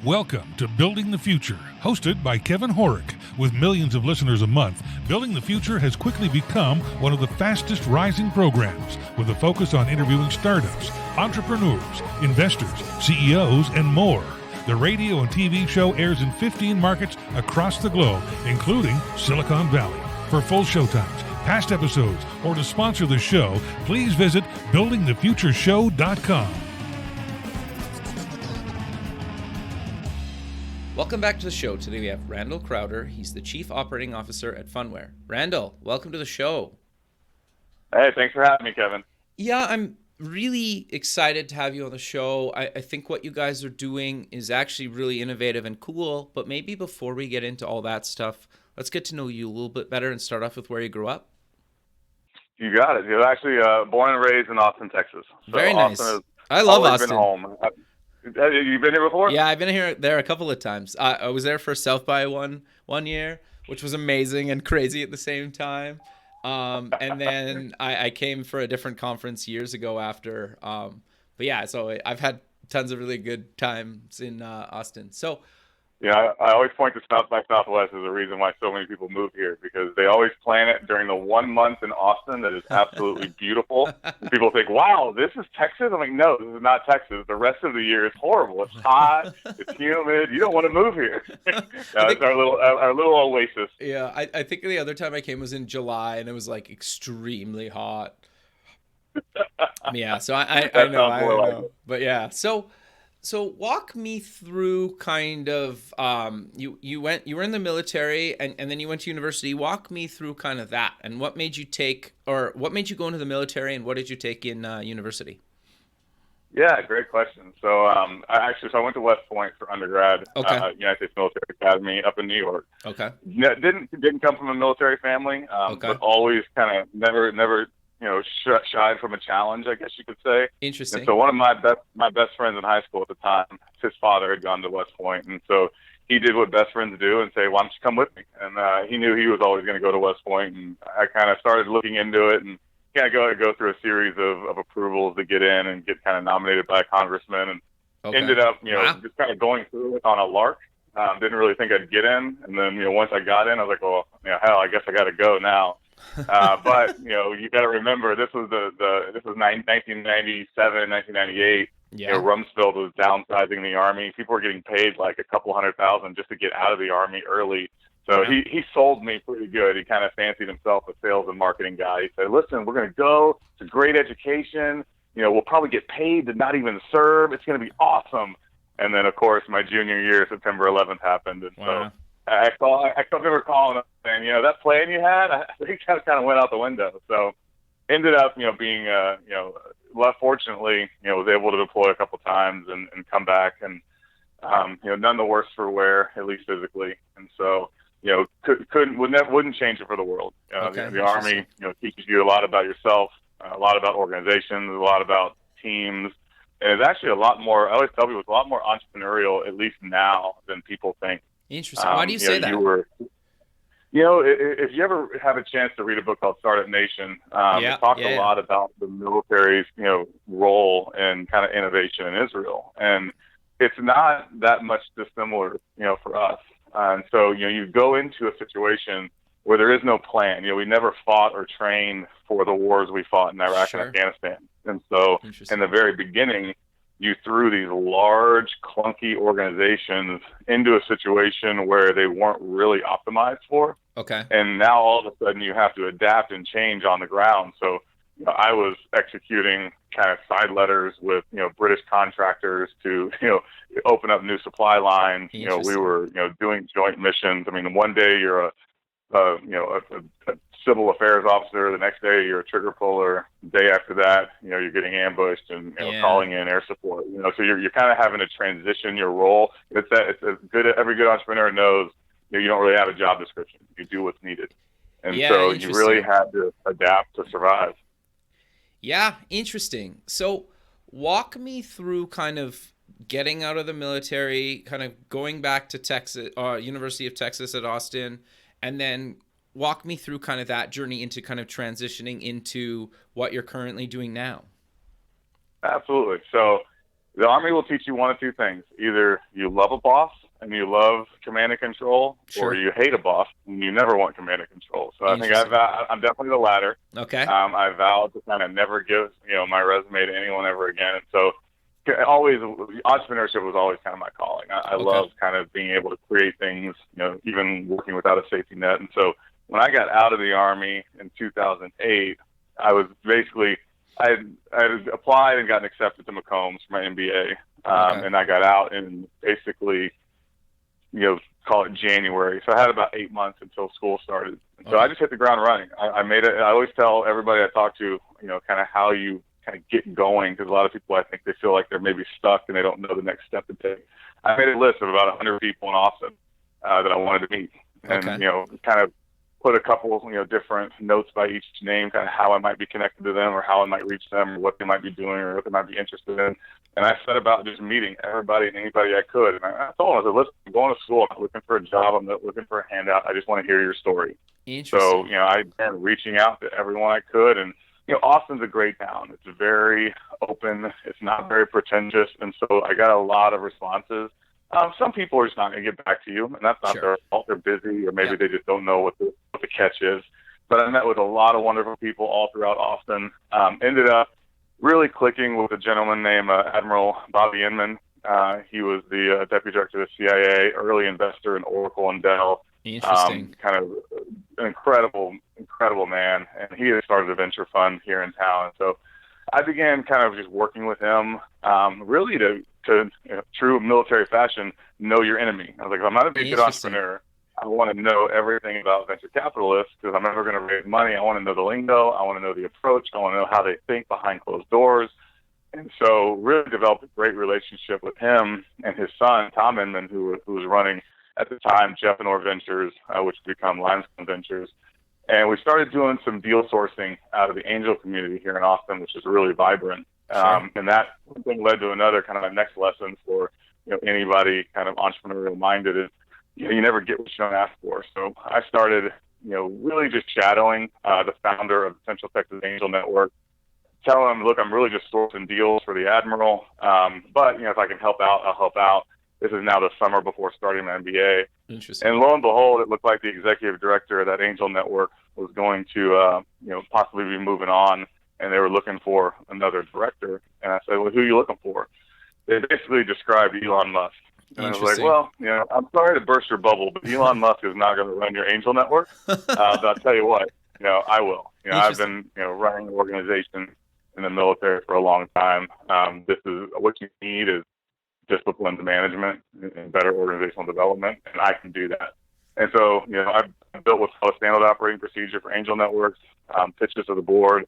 Welcome to Building the Future, hosted by Kevin Horick. With millions of listeners a month, Building the Future has quickly become one of the fastest rising programs, with a focus on interviewing startups, entrepreneurs, investors, CEOs, and more. The radio and TV show airs in 15 markets across the globe, including Silicon Valley. For full showtimes, past episodes, or to sponsor the show, please visit buildingthefutureshow.com. Welcome back to the show. Today we have Randall Crowder. He's the Chief Operating Officer at Phunware. Randall, welcome to the show. Hey, thanks for having me, Kevin. Yeah, I'm really excited to have you on the show. I think what you guys are doing is actually really innovative and cool, but maybe before we get into all that stuff, let's get to know you a little bit better and start off with where you grew up. You got it. You're actually born and raised in Austin, Texas. So very nice. Austin I love Austin. Been home. Have you been here before? Yeah, I've been there a couple of times. I was there for South by one year, which was amazing and crazy at the same time. And then I came for a different conference years ago after. But yeah, so I've had tons of really good times in Austin. So yeah, I always point to South by Southwest as a reason why so many people move here, because they always plan it during the 1 month in Austin that is absolutely beautiful. And people think, wow, this is Texas? I'm like, no, this is not Texas. The rest of the year is horrible. It's hot. It's humid. You don't want to move here. It's our little oasis. Yeah, I think the other time I came was in July, and it was like extremely hot. Yeah, so I know. But yeah, So walk me through kind of you were in the military and then you went to university. Walk me through kind of that and what made you go into the military and what did you take in university? Yeah, great question. So I went to West Point for undergrad, United States Military Academy up in New York. Okay. Didn't come from a military family, but always kind of never shied from a challenge, I guess you could say. Interesting. And so one of my best friends in high school at the time, his father had gone to West Point, and so he did what best friends do and say, "Why don't you come with me?" And he knew he was always going to go to West Point, and I kind of started looking into it and kind of go through a series of approvals to get in and get kind of nominated by a congressman, and ended up just kind of going through it on a lark. Didn't really think I'd get in, and then once I got in, I was like, well, hell, I guess I got to go now. But you got to remember, this was 1997, 1998. Yeah. Rumsfeld was downsizing the army. People were getting paid like a couple $100,000 just to get out of the army early. So he sold me pretty good. He kind of fancied himself a sales and marketing guy. He said, "Listen, we're going to go. It's a great education. We'll probably get paid to not even serve. It's going to be awesome." And then, of course, my junior year, September 11th happened, and so. I remember calling up saying, that plan you had, I think that kind of went out the window. So ended up, being, fortunately, was able to deploy a couple times and come back and, none the worse for wear, at least physically. And so, wouldn't change it for the world. The Army, teaches you a lot about yourself, a lot about organizations, a lot about teams. And it's actually a lot more, I always tell people, it's a lot more entrepreneurial, at least now, than people think. Interesting. Why do you say that? If you ever have a chance to read a book called Startup Nation, it talks a lot about the military's, role in kind of innovation in Israel. And it's not that much dissimilar, for us. And so, you go into a situation where there is no plan. We never fought or trained for the wars we fought in Iraq and Afghanistan. And so in the very beginning, you threw these large, clunky organizations into a situation where they weren't really optimized for. Okay. And now all of a sudden you have to adapt and change on the ground. So I was executing kind of side letters with, British contractors to, open up new supply lines. We were, doing joint missions. I mean, one day you're a civil affairs officer, the next day you're a trigger puller, the day after that, you're getting ambushed and calling in air support. So you're kind of having to transition your role. It's every good entrepreneur knows you don't really have a job description. You do what's needed. And so you really had to adapt to survive. Yeah, interesting. So walk me through kind of getting out of the military, kind of going back to Texas, University of Texas at Austin, and then walk me through kind of that journey into kind of transitioning into what you're currently doing now. Absolutely. So The Army will teach you one of two things. Either you love a boss and you love command and control, Sure. or you hate a boss and you never want command and control. So I think I'm definitely the latter. Okay. I vowed to kind of never give, my resume to anyone ever again. And so always, entrepreneurship was always kind of my calling. I love kind of being able to create things, even working without a safety net. And so when I got out of the Army in 2008, I was basically, I had applied and gotten accepted to Macombs for my MBA. And I got out in basically, call it January. So I had about 8 months until school started. And so I just hit the ground running. I made it. I always tell everybody I talk to, kind of how you kind of get going, because a lot of people, I think they feel like they're maybe stuck and they don't know the next step to take. I made a list of about 100 people in Austin that I wanted to meet, and kind of put a couple different notes by each name, kind of how I might be connected to them or how I might reach them or what they might be doing or what they might be interested in. And I set about just meeting everybody and anybody I could. And I told them, I said, listen, I'm going to school. I'm not looking for a job. I'm not looking for a handout. I just want to hear your story. So, I began reaching out to everyone I could. And, Austin's a great town. It's very open. It's not very pretentious. And so I got a lot of responses. Some people are just not going to get back to you, and that's not their fault. They're busy, or maybe they just don't know what the catch is. But I met with a lot of wonderful people all throughout Austin. Ended up really clicking with a gentleman named Admiral Bobby Inman. He was the deputy director of the CIA, early investor in Oracle and Dell. Interesting. Kind of an incredible man. And he had started a venture fund here in town. So I began kind of just working with him, really to true military fashion, know your enemy. I was like, if I'm not a good entrepreneur, I want to know everything about venture capitalists, because I'm never going to raise money. I want to know the lingo. I want to know the approach. I want to know how they think behind closed doors. And so really developed a great relationship with him and his son, Tom Inman, who was running at the time Novē Ventures, which became Limestone Ventures. And we started doing some deal sourcing out of the angel community here in Austin, which is really vibrant. And that thing led to another kind of a next lesson for anybody kind of entrepreneurial minded is you never get what you don't ask for. So I started really just shadowing the founder of the Central Texas Angel Network, tell him, look, I'm really just sourcing deals for the Admiral, but if I can help out, I'll help out. This is now the summer before starting my MBA. Interesting. And lo and behold, it looked like the executive director of that angel network was going to possibly be moving on, and they were looking for another director. And I said, well, who are you looking for? They basically described Elon Musk. And I was like, well, I'm sorry to burst your bubble, but Elon Musk is not going to run your angel network. But I'll tell you what, I will. I've been, running an organization in the military for a long time. This is what you need is disciplined management and better organizational development, and I can do that. And so, I built what's called a standard operating procedure for angel networks, pitched it to the board.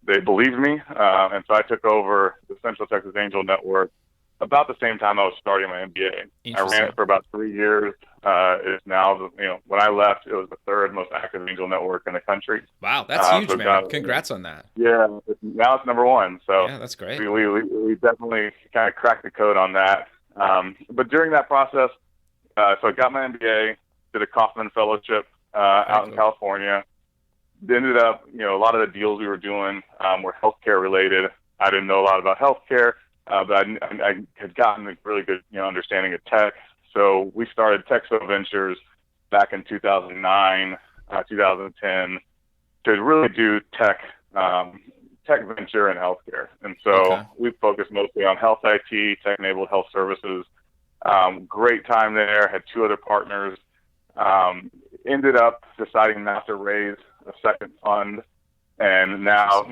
They believed me, and so I took over the Central Texas Angel Network about the same time I was starting my MBA. I ran it for about 3 years. It's now, when I left, it was the third most active angel network in the country. Wow, that's huge, man. Congrats on that. Yeah, now it's number one. So yeah, that's great. We definitely kind of cracked the code on that. But during that process, so I got my MBA, did a Kaufman Fellowship out in California. Ended up, a lot of the deals we were doing were healthcare related. I didn't know a lot about healthcare. But I had gotten a really good, understanding of tech. So we started TEXO Ventures back in 2009, 2010 to really do tech venture and healthcare. And so we focused mostly on health IT, tech-enabled health services. Great time there. Had two other partners. Ended up deciding not to raise a second fund. And now,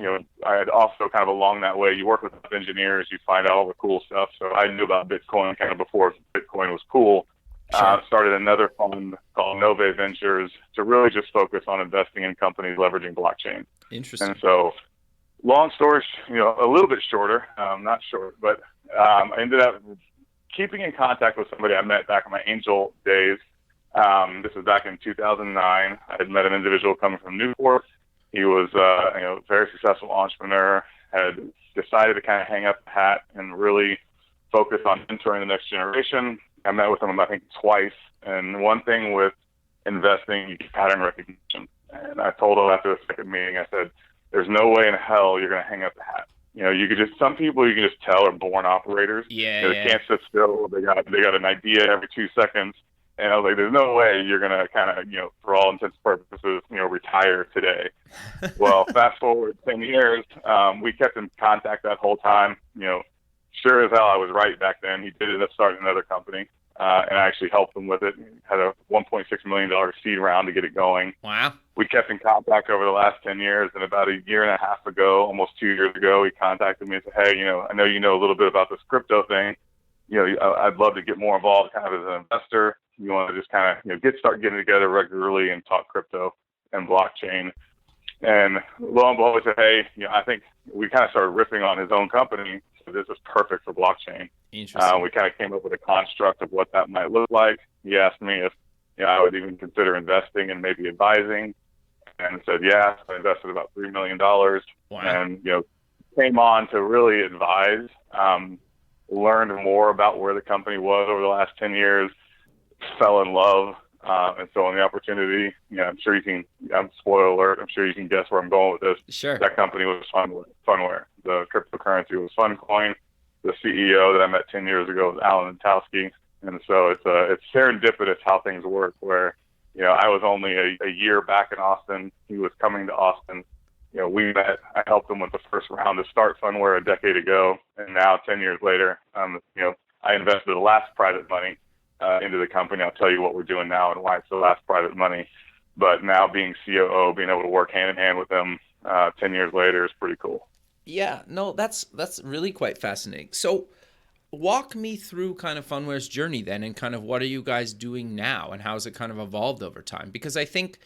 I had also kind of along that way, you work with engineers, you find out all the cool stuff. So I knew about Bitcoin kind of before Bitcoin was cool. Started another fund called Novē Ventures to really just focus on investing in companies leveraging blockchain. Interesting. And so long story, a little bit shorter, not short, but I ended up keeping in contact with somebody I met back in my angel days. This was back in 2009. I had met an individual coming from Newport. He was, very successful entrepreneur, had decided to kind of hang up the hat and really focus on mentoring the next generation. I met with him, I think, twice. And one thing with investing, you get pattern recognition. And I told him after the second meeting, I said, there's no way in hell you're going to hang up the hat. You could just, some people you can just tell are born operators. Yeah, They can't sit still. They got an idea every 2 seconds. And I was like, there's no way you're going to kind of, for all intents and purposes, retire today. Well, fast forward 10 years, we kept in contact that whole time. Sure as hell I was right back then. He did end up starting another company, and I actually helped him with it. Had a $1.6 million seed round to get it going. Wow. We kept in contact over the last 10 years, and about a year and a half ago, almost 2 years ago, he contacted me and said, hey, I know you know a little bit about this crypto thing. I'd love to get more involved kind of as an investor. You want to just kind of, start getting together regularly and talk crypto and blockchain. And lo and behold, he said, hey, I think we kind of started riffing on his own company. So this is perfect for blockchain. Interesting. We kind of came up with a construct of what that might look like. He asked me if I would even consider investing and maybe advising. And I said, yeah. So I invested about $3 million. Wow. And, came on to really advise, learned more about where the company was over the last 10 years, fell in love. And so on the opportunity, I'm sure you can, spoiler alert, I'm sure you can guess where I'm going with this. Sure. That company was Phunware. The cryptocurrency was PhunCoin. The CEO that I met 10 years ago was Alan Towski. And so it's serendipitous how things work where, I was only a year back in Austin. He was coming to Austin. We met. I helped him with the first round to start Phunware a decade ago. And now 10 years later, I invested the last private money into the company. I'll tell you what we're doing now and why it's the last private money. But now being COO, being able to work hand in hand with them 10 years later is pretty cool. Yeah, no, that's really quite fascinating. So walk me through kind of Phunware's journey then, and kind of what are you guys doing now and how has it kind of evolved over time? Because I think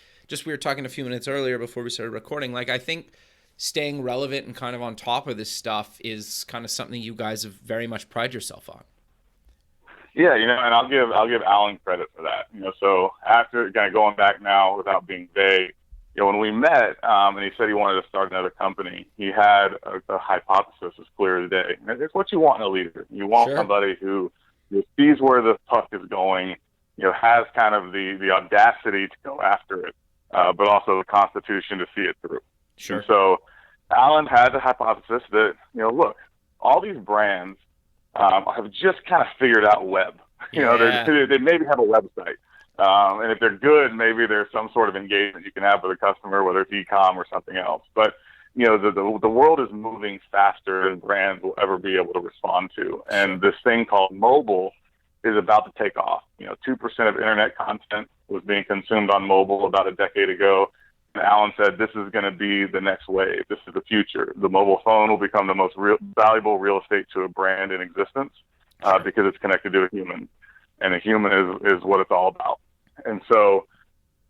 we were talking a few minutes earlier before we started recording, I think staying relevant and kind of on top of this stuff is kind of something you guys have very much pride yourself on. Yeah, and I'll give Alan credit for that. So after kind of going back now without being vague, when we met, and he said he wanted to start another company, he had a hypothesis as clear as day. And it's what you want in a leader. You want somebody who sees where the puck is going, has kind of the audacity to go after it, but also the constitution to see it through. Sure. And so Alan had the hypothesis that, look, all these brands have just kind of figured out web. They maybe have a website. And if they're good, maybe there's some sort of engagement you can have with a customer, whether it's e-com or something else. But, the world is moving faster than brands will ever be able to respond to. And this thing called mobile is about to take off. 2% of internet content was being consumed on mobile about a decade ago. And Alan said, this is going to be the next wave. This is the future. The mobile phone will become the most valuable real estate to a brand in existence because it's connected to a human. And a human is what it's all about. And so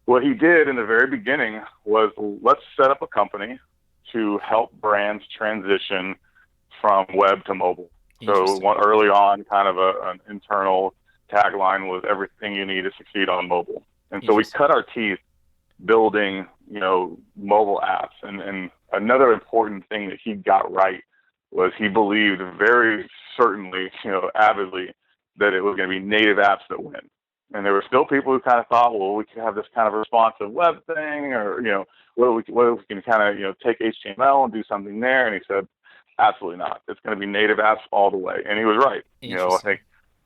what he did in the very beginning was, let's set up a company to help brands transition from web to mobile. So early on, kind of an internal tagline was everything you need to succeed on mobile. And so we cut our teeth building, mobile apps. And another important thing that he got right was he believed very certainly, avidly, that it was going to be native apps that win. And there were still people who kind of thought, well, we could have this kind of responsive web thing, or, what if we can kind of, take HTML and do something there? And he said, absolutely not. It's going to be native apps all the way. And he was right. I think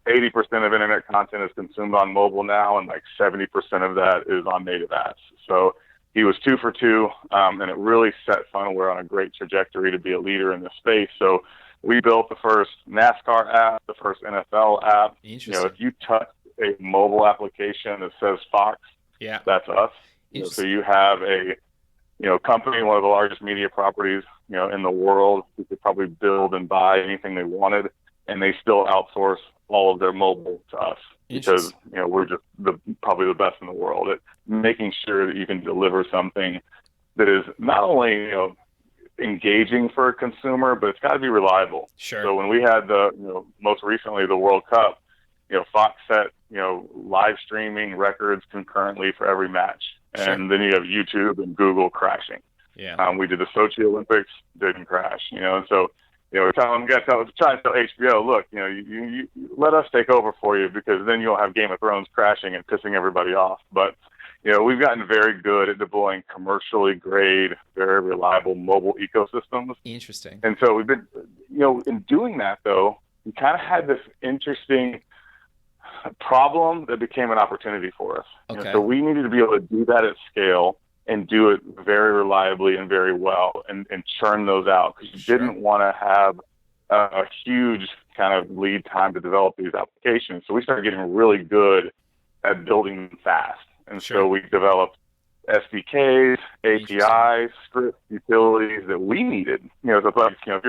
80% of internet content is consumed on mobile now, and like 70% of that is on native apps. So he was 2 for 2, and it really set Phunware on a great trajectory to be a leader in the space. So we built the first NASCAR app, the first NFL app. If you touch a mobile application that says Fox, that's us. So you have a company, one of the largest media properties in the world, who could probably build and buy anything they wanted, and they still outsource all of their mobile to us because we're just probably the best in the world at making sure that you can deliver something that is not only engaging for a consumer, but it's got to be reliable. Sure. So when we had the most recently the World Cup, Fox set live streaming records concurrently for every match, and then you have YouTube and Google crashing. We did the Sochi Olympics, didn't crash. And so we're trying to tell HBO, look, you let us take over for you, because then you'll have Game of Thrones crashing and pissing everybody off. But we've gotten very good at deploying commercially grade, very reliable mobile ecosystems. Interesting. And so we've been, in doing that though, we kind of had this interesting problem that became an opportunity for us. Okay. So we needed to be able to do that at scale and do it very reliably and very well and churn those out, because you didn't want to have a huge kind of lead time to develop these applications. So we started getting really good at building them fast. And so we developed SDKs, APIs, script utilities that we needed. So like, if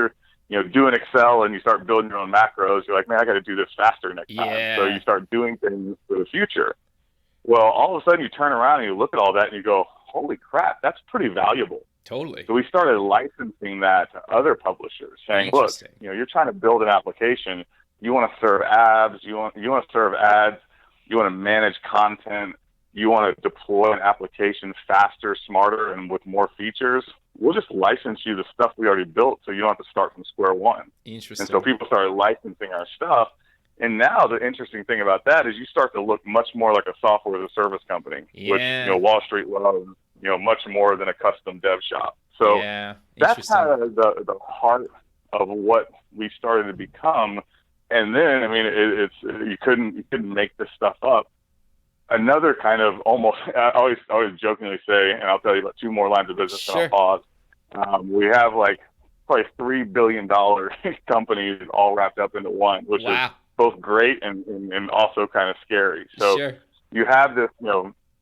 you're doing Excel and you start building your own macros, you're like, man, I got to do this faster next time. So you start doing things for the future. Well, all of a sudden you turn around and you look at all that and you go, holy crap, that's pretty valuable. Totally. So we started licensing that to other publishers, saying, look, you're trying to build an application. You want to serve ads. You want to serve ads. You want to manage content. You want to deploy an application faster, smarter, and with more features. We'll just license you the stuff we already built, so you don't have to start from square one. Interesting. And so people started licensing our stuff. And now the interesting thing about that is you start to look much more like a software as a service company, which Wall Street loves, much more than a custom dev shop. So that's kind of the heart of what we started to become. And then, I mean, it's you couldn't make this stuff up. Another kind of almost, I always jokingly say, and I'll tell you about two more lines of business and I'll pause. We have like probably $3 billion companies all wrapped up into one, which is both great and also kind of scary. So you have this,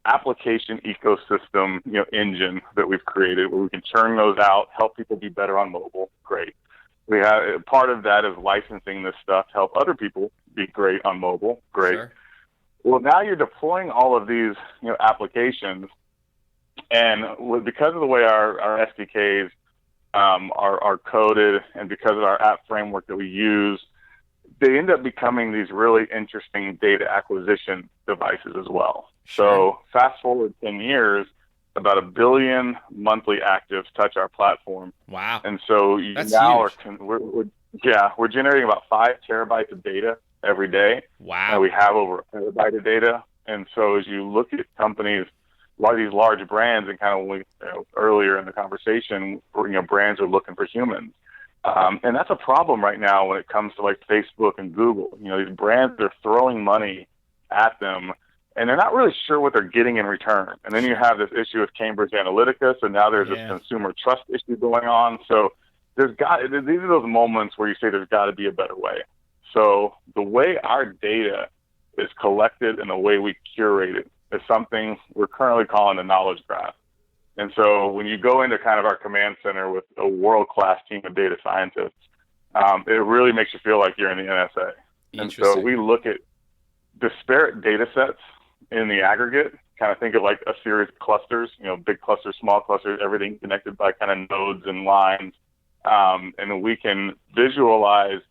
application ecosystem, engine that we've created where we can churn those out, help people be better on mobile. Great. We have part of that is licensing this stuff to help other people be great on mobile. Great. Sure. Well, now you're deploying all of these, applications, and because of the way our SDKs are coded, and because of our app framework that we use, they end up becoming these really interesting data acquisition devices as well. Sure. So fast forward 10 years, about 1 billion monthly actives touch our platform. Wow. And so we're generating about 5 terabytes of data every day. Wow. And we have over 1 terabyte of data. And so as you look at companies, a lot of these large brands, and kind of when earlier in the conversation, brands are looking for humans. And that's a problem right now when it comes to like Facebook and Google. These brands are throwing money at them, and they're not really sure what they're getting in return. And then you have this issue with Cambridge Analytica, so now there's this consumer trust issue going on. So these are those moments where you say there's got to be a better way. So the way our data is collected and the way we curate it is something we're currently calling the knowledge graph. And so when you go into kind of our command center with a world-class team of data scientists, it really makes you feel like you're in the NSA. And so we look at disparate data sets in the aggregate, kind of think of like a series of clusters, big clusters, small clusters, everything connected by kind of nodes and lines. And then we can visualize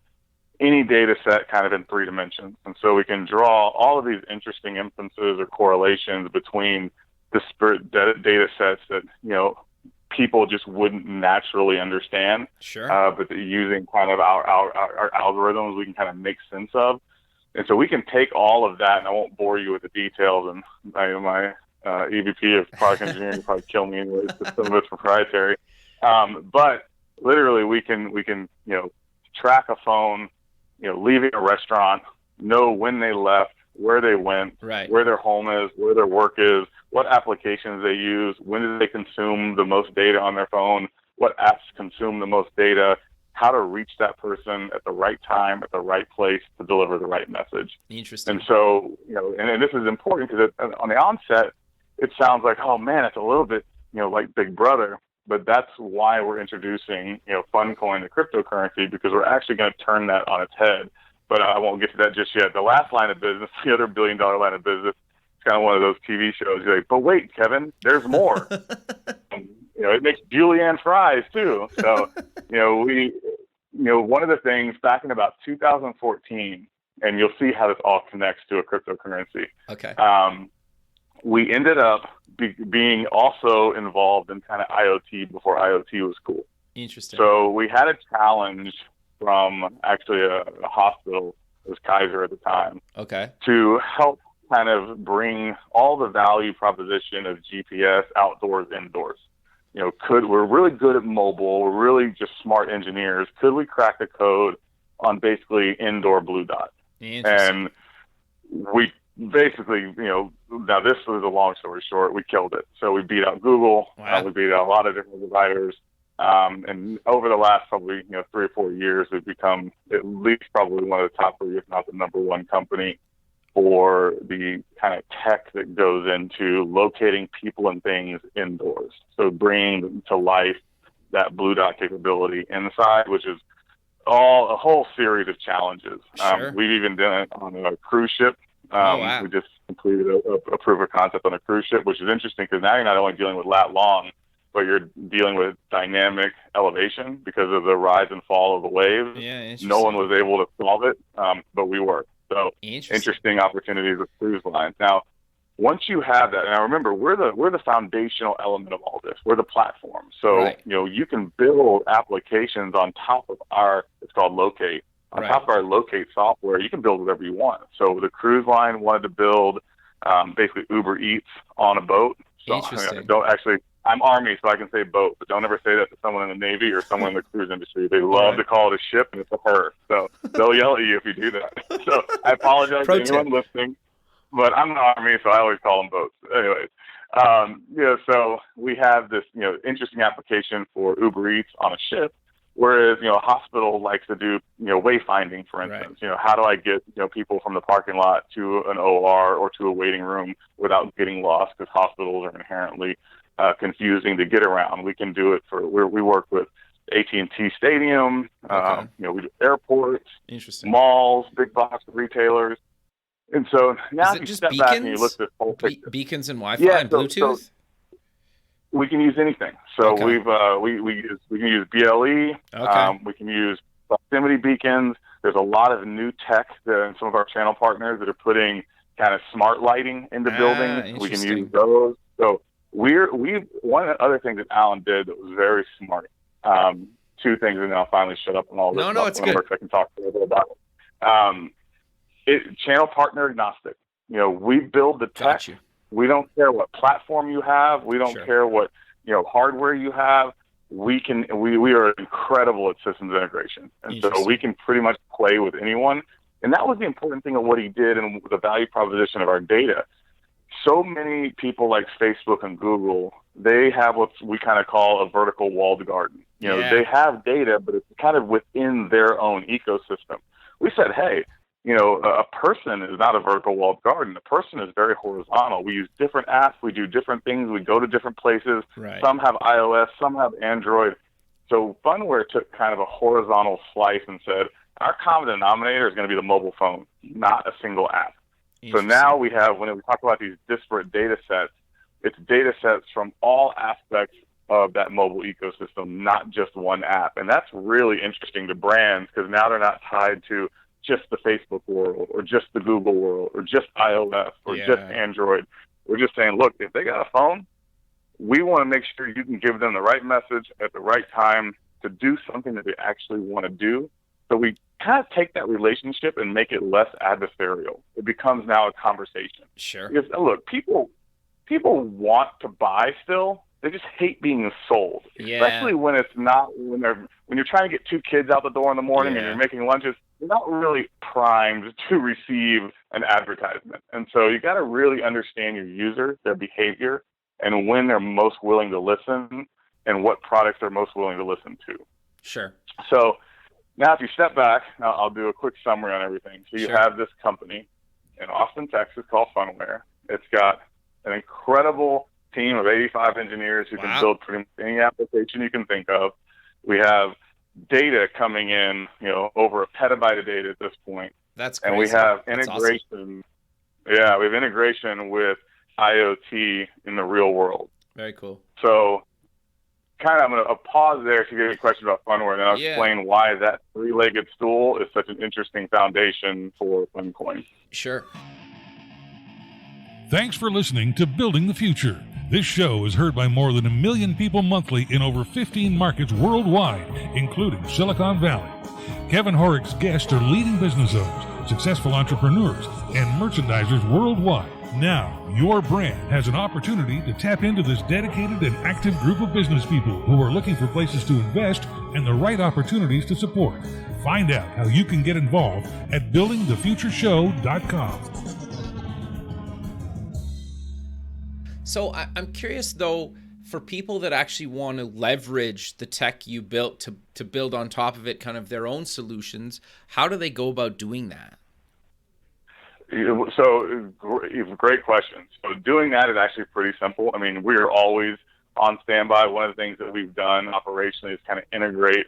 any data set kind of in 3 dimensions. And so we can draw all of these interesting inferences or correlations between disparate data sets that, people just wouldn't naturally understand. Sure. But using kind of our algorithms, we can kind of make sense of. And so we can take all of that, and I won't bore you with the details, and my EVP of product engineering will probably kill me anyway, because some of it's proprietary. But literally we can track a phone, leaving a restaurant, know when they left, where they went, where their home is, where their work is, what applications they use, when did they consume the most data on their phone, what apps consume the most data, how to reach that person at the right time, at the right place to deliver the right message. Interesting. And so, and this is important because on the onset, it sounds like, oh man, it's a little bit, like Big Brother, but that's why we're introducing, PhunCoin, the cryptocurrency, because we're actually going to turn that on its head. But I won't get to that just yet. The last line of business, the other $1 billion line of business, it's kind of one of those TV shows. You're like, but wait, Kevin, there's more. It makes julienne fries too. So, one of the things back in about 2014, and you'll see how this all connects to a cryptocurrency. Okay. We ended up being also involved in kind of IoT before IoT was cool. Interesting. So we had a challenge from actually a hospital, it was Kaiser at the time, to help kind of bring all the value proposition of GPS outdoors, indoors. We're really good at mobile. We're really just smart engineers. Could we crack the code on basically indoor blue dot? And we basically, now this was a long story short, we killed it. So we beat out Google. Wow. We beat out a lot of different providers. And over the last probably, 3 or 4 years, we've become at least probably one of the top 3, if not the number 1 company for the kind of tech that goes into locating people and things indoors. So bringing to life that blue dot capability inside, which is a whole series of challenges. Sure. We've even done it on a cruise ship. Wow. We just completed a proof of concept on a cruise ship, which is interesting because now you're not only dealing with lat long, but you're dealing with dynamic elevation because of the rise and fall of the waves. Yeah, no one was able to solve it, but we were. So interesting opportunities with cruise lines. Now, once you have that, and I remember we're the foundational element of all this. We're the platform. So right. You can build applications on top of it's called Locate. On top of our Locate software, you can build whatever you want. So the cruise line wanted to build basically Uber Eats on a boat. So Interesting. I'm Army, so I can say boat, but don't ever say that to someone in the Navy or someone in the cruise industry. They love to call it a ship, and it's a her. So they'll yell at you if you do that. So I apologize to anyone listening, but I'm the Army, so I always call them boats. Anyways, so we have this, interesting application for Uber Eats on a ship, whereas, a hospital likes to do, wayfinding, for instance. Right. How do I get, people from the parking lot to an OR or to a waiting room without getting lost, because hospitals are inherently confusing to get around. We can do it we work with AT&T Stadium, we do airports, malls, big box retailers. And so now if you step back and you look at this whole picture. Beacons and Wi-Fi and Bluetooth? So we can use anything. So we can use BLE. We can use proximity beacons. There's a lot of new tech and some of our channel partners that are putting kind of smart lighting into buildings. We can use those. So one other thing that Alan did that was very smart. 2 things, and then I'll finally shut up on all this. No, it's good. I can talk a little bit about it. Channel partner agnostic. We build the tech. We don't care what platform you have. We don't care what hardware you have. We are incredible at systems integration, and so we can pretty much play with anyone. And that was the important thing of what he did and the value proposition of our data. So many people like Facebook and Google, they have what we kind of call a vertical walled garden. They have data, but it's kind of within their own ecosystem. We said, hey, a person is not a vertical walled garden. A person is very horizontal. We use different apps. We do different things. We go to different places. Right. Some have iOS. Some have Android. So Phunware took kind of a horizontal slice and said, our common denominator is going to be the mobile phone, not a single app. So now we have, when we talk about these disparate data sets, it's data sets from all aspects of that mobile ecosystem, not just one app. And that's really interesting to brands because now they're not tied to just the Facebook world or just the Google world or just iOS or just Android. We're just saying, look, if they got a phone, we want to make sure you can give them the right message at the right time to do something that they actually want to do. So we kind of take that relationship and make it less adversarial. It becomes now a conversation. Sure. Because look, people want to buy still. They just hate being sold, especially when it's not when you're trying to get 2 kids out the door in the morning and you're making lunches. You're not really primed to receive an advertisement, and so you got to really understand your user, their behavior, and when they're most willing to listen, and what products they're most willing to listen to. Sure. So now, if you step back, I'll do a quick summary on everything. So you have this company in Austin, Texas called Phunware. It's got an incredible team of 85 engineers who can build pretty much any application you can think of. We have data coming in, over a petabyte of data at this point. That's crazy. And we have That's integration. awesome. Yeah, we have integration with IoT in the real world. Very cool. So I'm going to pause there to get a question about Phunware, and then I'll explain why that 3-legged stool is such an interesting foundation for PhunCoin. Sure. Thanks for listening to Building the Future. This show is heard by more than 1 million people monthly in over 15 markets worldwide, including Silicon Valley. Kevin Horick's guests are leading business owners, successful entrepreneurs, and merchandisers worldwide. Now, your brand has an opportunity to tap into this dedicated and active group of business people who are looking for places to invest and the right opportunities to support. Find out how you can get involved at buildingthefutureshow.com. So I'm curious, though, for people that actually want to leverage the tech you built to build on top of it kind of their own solutions, how do they go about doing that? So great question. So doing that is actually pretty simple. I mean, we are always on standby. One of the things that we've done operationally is kind of integrate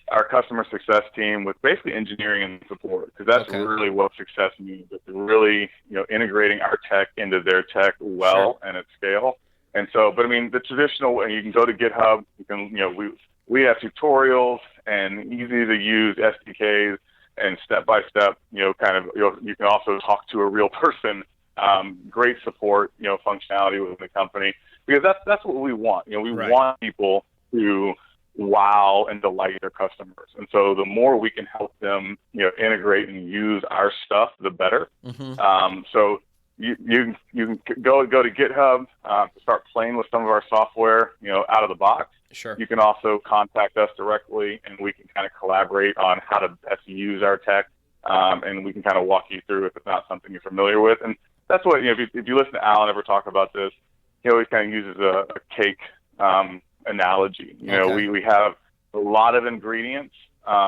our customer success team with basically engineering and support, because that's really what success means. It's really, integrating our tech into their tech well and at scale. And so, but I mean, the traditional way, you can go to GitHub, you can, we have tutorials and easy to use SDKs and step-by-step, you can also talk to a real person, great support, functionality within the company, because that's what we want. We want people to wow and delight their customers. And so the more we can help them, integrate and use our stuff, the better. So you can go to GitHub to start playing with some of our software, out of the box. Sure. You can also contact us directly, and we can kind of collaborate on how to best use our tech, and we can kind of walk you through if it's not something you're familiar with. And that's what, if you listen to Alan ever talk about this, he always kind of uses a cake analogy. We have a lot of ingredients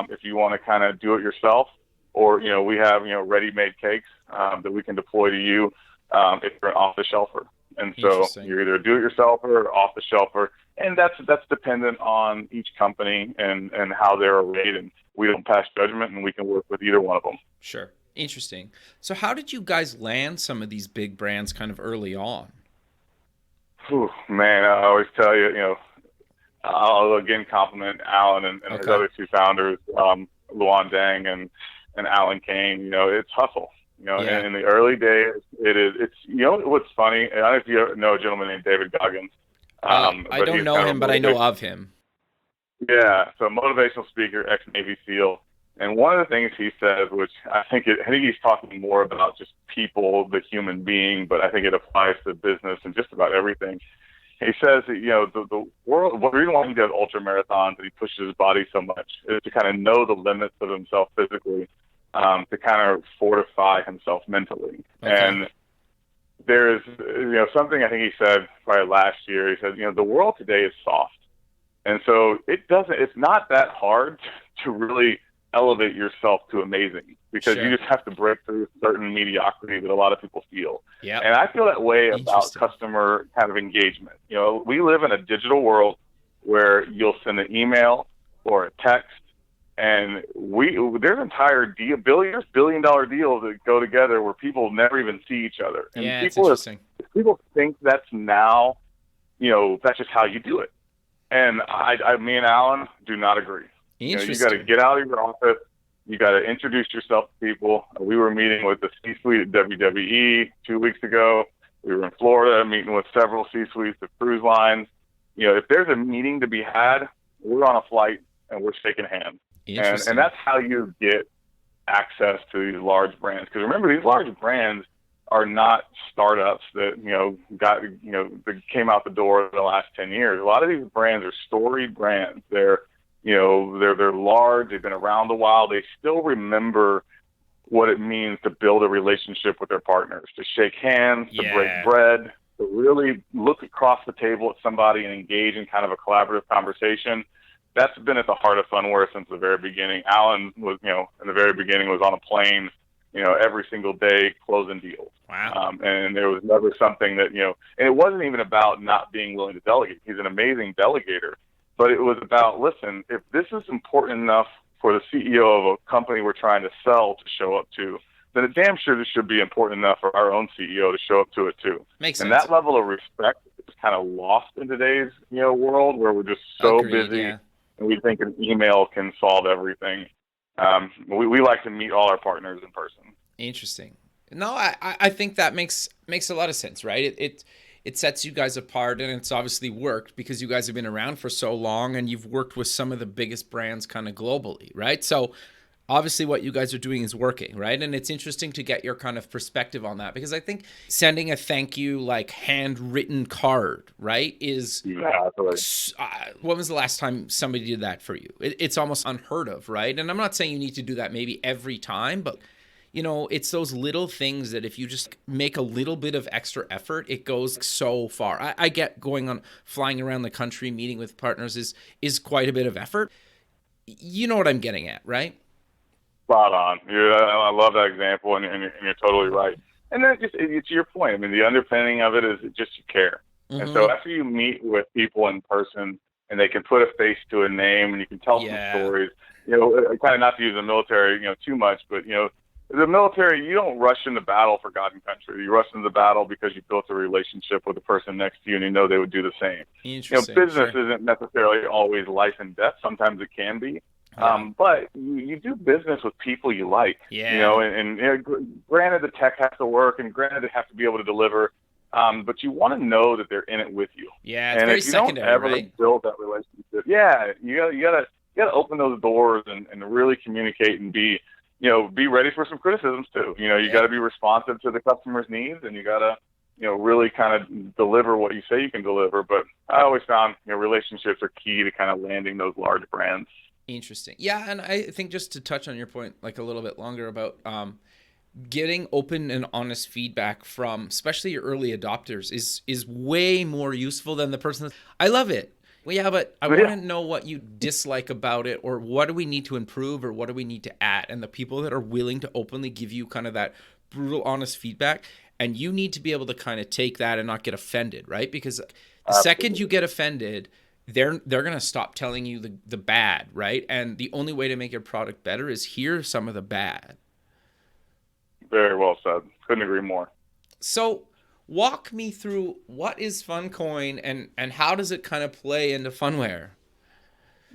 if you want to kind of do it yourself, or we have ready-made cakes that we can deploy to you if you're an off-the-shelfer. And so you're either a do-it-yourselfer or off-the-shelfer, and that's dependent on each company and how they're arrayed. And we don't pass judgment, and we can work with either one of them. Sure. Interesting. So how did you guys land some of these big brands kind of early on? Whew, man, I always tell you, I'll again compliment Alan and his other two founders, Luan Dang and Alan Kane. It's hustle. And in the early days, it's what's funny. I don't know if you know a gentleman named David Goggins. I don't know him, but I know of him. Yeah, so motivational speaker, ex-Navy SEAL. And one of the things he says, which I think he's talking more about just people, the human being, but I think it applies to business and just about everything. He says that, the world, the reason why he does ultra marathons and he pushes his body so much is to kind of know the limits of himself physically, to kind of fortify himself mentally. And there's, something I think he said probably last year, he said, the world today is soft. And so it's not that hard to really elevate yourself to amazing, because you just have to break through certain mediocrity that a lot of people feel. And I feel that way about customer kind of engagement. We live in a digital world where you'll send an email or a text, and there's entire billion-dollar deals that go together where people never even see each other. And it's interesting. People think that's now, that's just how you do it. And me and Alan do not agree. You got to get out of your office. You got to introduce yourself to people. We were meeting with the C-suite at WWE 2 weeks ago. We were in Florida meeting with several C-suites of cruise lines. If there's a meeting to be had, we're on a flight and we're shaking hands. And that's how you get access to these large brands. Because remember, these large brands are not startups that, that came out the door in the last 10 years. A lot of these brands are storied brands. They're large. They've been around a while. They still remember what it means to build a relationship with their partners, to shake hands, to break bread, to really look across the table at somebody and engage in kind of a collaborative conversation. That's been at the heart of Phunware since the very beginning. Alan was, in the very beginning was on a plane, every single day closing deals. Wow. And there was never something that, and it wasn't even about not being willing to delegate. He's an amazing delegator. But it was about, listen, if this is important enough for the CEO of a company we're trying to sell to show up to, then it damn sure this should be important enough for our own CEO to show up to it too. Makes sense. And that level of respect is kind of lost in today's, world where we're just so busy and we think an email can solve everything. We like to meet all our partners in person. Interesting. No, I think that makes a lot of sense, right? it sets you guys apart, and it's obviously worked because you guys have been around for so long and you've worked with some of the biggest brands kind of globally, right? So obviously what you guys are doing is working, right? And it's interesting to get your kind of perspective on that, because I think sending a thank you, like handwritten card, right, is when was the last time somebody did that for you? It's almost unheard of, right? And I'm not saying you need to do that maybe every time, but you know, it's those little things that if you just make a little bit of extra effort, it goes so far. I get flying around the country, meeting with partners is quite a bit of effort. You know what I'm getting at, right? Spot on. I love that example, and you're totally right. And then it's your point. I mean, the underpinning of it is just you care. Mm-hmm. And so after you meet with people in person and they can put a face to a name and you can tell some stories, you know, kind of not to use the military, you know, too much, but, you know, the military, you don't rush into battle for God and country. You rush into battle because you built a relationship with the person next to you and you know they would do the same. Interesting. You know, business isn't necessarily always life and death. Sometimes it can be. But you do business with people you like, you know, and you know, granted the tech has to work and granted they have to be able to deliver, but you want to know that they're in it with you. Yeah, it's and very if you secondary, don't ever right? build that relationship, you gotta open those doors and really communicate and be ready for some criticisms too. You know, you got to be responsive to the customer's needs and you got to, you know, really kind of deliver what you say you can deliver. But I always found, you know, relationships are key to kind of landing those large brands. Interesting. Yeah, and I think just to touch on your point like a little bit longer about getting open and honest feedback from especially your early adopters is way more useful than the person I love it. Well, yeah, but I want to know what you dislike about it, or what do we need to improve, or what do we need to add? And the people that are willing to openly give you kind of that brutal, honest feedback, and you need to be able to kind of take that and not get offended, right? Because the second you get offended, they're going to stop telling you the bad, right? And the only way to make your product better is hear some of the bad. Very well said. Couldn't agree more. So walk me through what is PhunCoin and how does it kind of play into Phunware?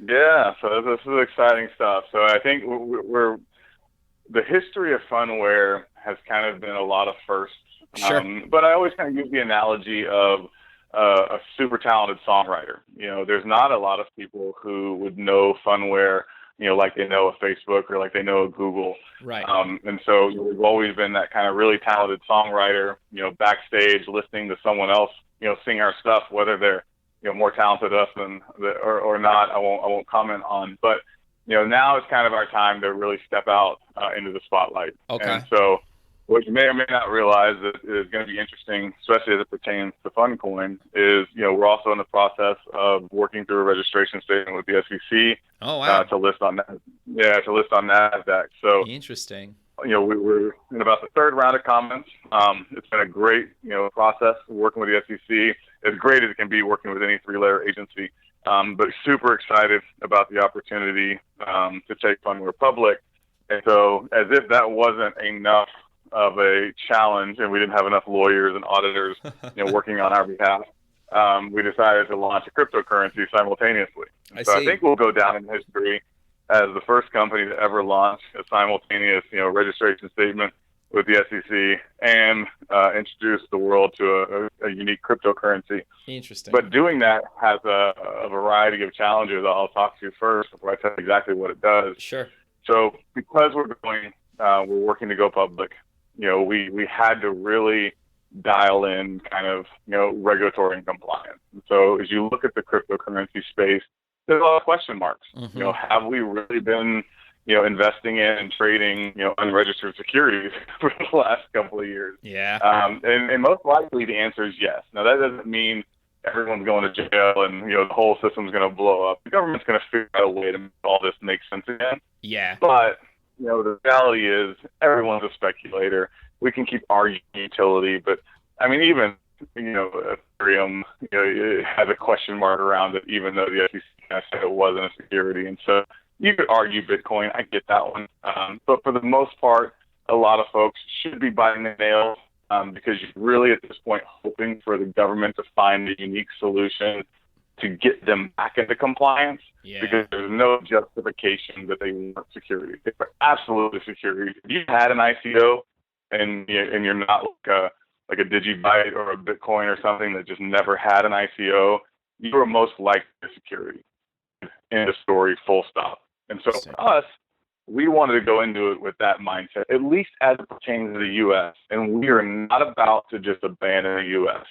Yeah, so this is exciting stuff. So I think the history of Phunware has kind of been a lot of firsts. Sure. But I always kind of use the analogy of a super talented songwriter. You know, there's not a lot of people who would know Phunware, you know, like they know a Facebook or like they know a Google. Right. And so we've always been that kind of really talented songwriter, you know, backstage listening to someone else, you know, sing our stuff, whether they're, you know, more talented than us or not, I won't comment on. But, you know, now it's kind of our time to really step out into the spotlight. Okay. And so what you may or may not realize that is going to be interesting, especially as it pertains to PhunCoin, is, you know, we're also in the process of working through a registration statement with the SEC. Oh, wow. To list on NASDAQ. So interesting. You know, we're in about the third round of comments. It's been a great, you know, process working with the SEC. As great as it can be working with any three-layer agency, but super excited about the opportunity to take Phunware public. And so, as if that wasn't enough of a challenge, and we didn't have enough lawyers and auditors, you know, working on our behalf, we decided to launch a cryptocurrency simultaneously. I think we'll go down in history as the first company to ever launch a simultaneous, you know, registration statement with the SEC and introduce the world to a unique cryptocurrency. Interesting. But doing that has a variety of challenges. I'll talk to you first before I tell you exactly what it does. Sure. So because we're working to go public, you know, we had to really dial in kind of, you know, regulatory and compliance. And so as you look at the cryptocurrency space, there's a lot of question marks. Mm-hmm. You know, have we really been, you know, investing in and trading, you know, unregistered securities for the last couple of years? Yeah. And most likely the answer is yes. Now that doesn't mean everyone's going to jail and, you know, the whole system's going to blow up. The government's going to figure out a way to make all this make sense again. Yeah. But, you know, the reality is everyone's a speculator. We can keep arguing utility, but I mean, even, you know, Ethereum, you know, it has a question mark around it, even though the SEC said it wasn't a security. And so you could argue Bitcoin. I get that one. But for the most part, a lot of folks should be biting the nails because you're really at this point hoping for the government to find a unique solution to get them back into compliance, because there's no justification that they weren't securities. They were absolutely securities. If you had an ICO and you're not like like a Digibyte or a Bitcoin or something that just never had an ICO, you were most likely a security. End of story, full stop. And so for us, we wanted to go into it with that mindset, at least as it pertains to the U.S. And we are not about to just abandon the U.S.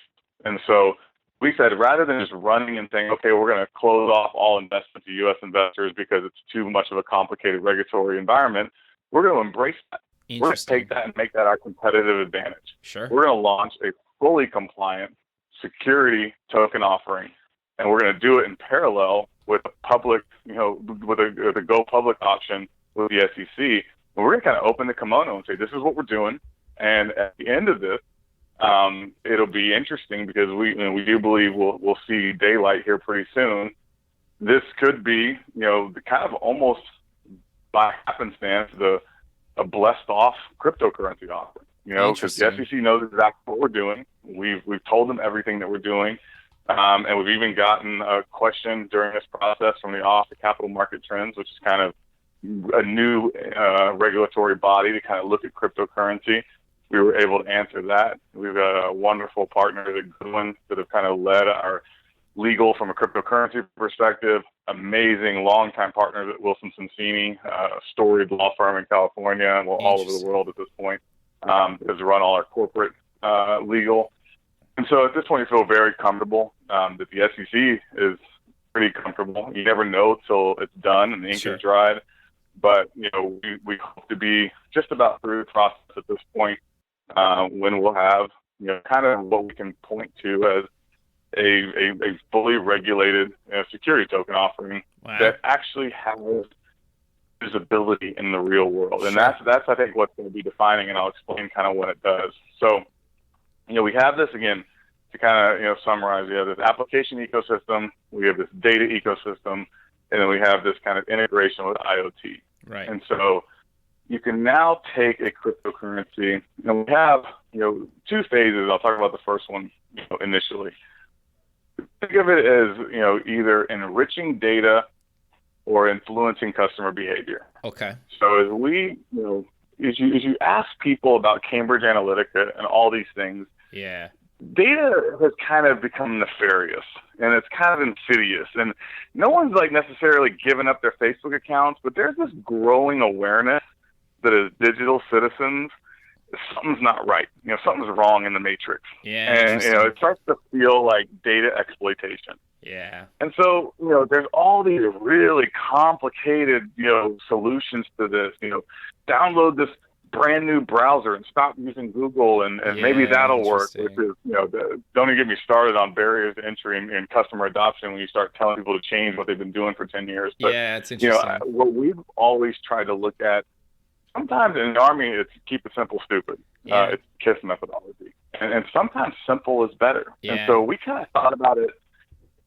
And so we said, rather than just running and saying, okay, we're going to close off all investment to U.S. investors because it's too much of a complicated regulatory environment, we're going to embrace that. We're going to take that and make that our competitive advantage. Sure. We're going to launch a fully compliant security token offering, and we're going to do it in parallel with a public, with a go public option with the SEC. And we're going to kind of open the kimono and say, this is what we're doing. And at the end of this, it'll be interesting because we do believe we'll see daylight here pretty soon. This could be, the kind of almost by happenstance, a blessed off cryptocurrency offering, because the SEC knows exactly what we're doing. We've told them everything that we're doing. And we've even gotten a question during this process from the Office of Capital Market Trends, which is kind of a new regulatory body to kind of look at cryptocurrency. We were able to answer that. We've got a wonderful partner at Goodwin that have kind of led our legal from a cryptocurrency perspective. Amazing longtime partners at Wilson Sonsini, a storied law firm in California and all over the world at this point, has run all our corporate legal. And so at this point, we feel very comfortable that the SEC is pretty comfortable. You never know till it's done and the ink is dried. But, we hope to be just about through the process at this point when we'll have, kind of what we can point to as a fully regulated security token offering that actually has visibility in the real world. And that's I think, what's going to be defining, and I'll explain kind of what it does. So, we have this, again, to kind of, summarize, we have this application ecosystem, we have this data ecosystem, and then we have this kind of integration with IoT. Right. And so you can now take a cryptocurrency, and we have, two phases. I'll talk about the first one, initially. Think of it as, either enriching data or influencing customer behavior. Okay. So as we, as you ask people about Cambridge Analytica and all these things, data has kind of become nefarious and it's kind of insidious. And no one's necessarily given up their Facebook accounts, but there's this growing awareness that as digital citizens, something's not right. Something's wrong in the matrix. And, it starts to feel like data exploitation. Yeah. And so, there's all these really complicated, solutions to this. Download this brand new browser and stop using Google, and maybe that'll work. Which is, don't even get me started on barriers to entry and customer adoption when you start telling people to change what they've been doing for 10 years. But, it's interesting. What we've always tried to look at, sometimes in the Army, it's keep it simple, stupid. It's KISS methodology. And sometimes simple is better. And so we kind of thought about it.